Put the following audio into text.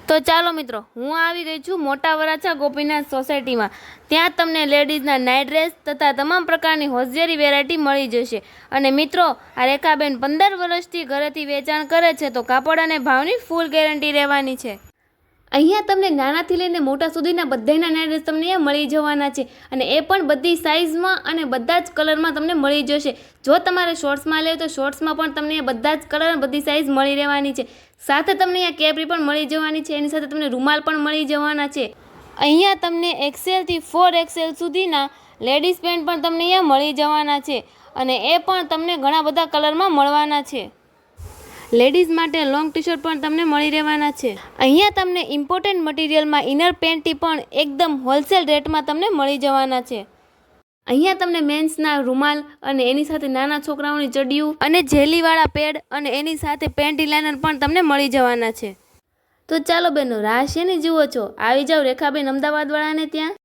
તો ચાલો મિત્રો, હું આવી ગઈ છું મોટા વરાછા ગોપીનાથ સોસાયટીમાં. ત્યાં તમને લેડીઝના નાઇટ ડ્રેસ તથા તમામ પ્રકારની હોશિયારી વેરાયટી મળી જશે. અને મિત્રો, આ રેખાબેન 15 વર્ષથી ઘરેથી વેચાણ કરે છે, તો કાપડ અને ભાવની ફૂલ ગેરંટી રહેવાની છે. અહીંયા તમને નાનાથી લઈને મોટા સુધીના બધાના નાઇટ ડ્રેસ તમને અહીંયા મળી જવાના છે. અને એ પણ બધી સાઇઝમાં અને બધા જ કલરમાં તમને મળી જશે. જો તમારે શોર્ટ્સમાં લે તો શોર્ટ્સમાં પણ તમને બધા જ કલર અને બધી સાઇઝ મળી રહેવાની છે. સાથે તમને અહીંયા કેપરી પણ મળી જવાની છે. એની સાથે તમને રૂમાલ પણ મળી જવાના છે. અહીંયા તમને XL થી 4XL સુધીના લેડીઝ પેન્ટ પણ તમને અહીંયા મળી જવાના છે. અને એ પણ તમને ઘણા બધા કલરમાં મળવાના છે. લેડીઝ માટે લોંગ ટી શર્ટ પણ તમને મળી રહેવાના છે. અહીંયા તમને ઇમ્પોર્ટન્ટ મટીરિયલમાં ઇનર પેન્ટી પણ એકદમ હોલસેલ રેટમાં તમને મળી જવાના છે. અહીંયા તમને મેન્સના રૂમાલ અને એની સાથે નાના છોકરાઓની ચડિયું અને જેલીવાળા પેડ અને એની સાથે પેન્ટી લાઇનર પણ તમને મળી જવાના છે. તો ચાલો બહેનો, રાહ શેની જુઓ છો? આવી જાઓ રેખાબેન અમદાવાદવાળાને ત્યાં.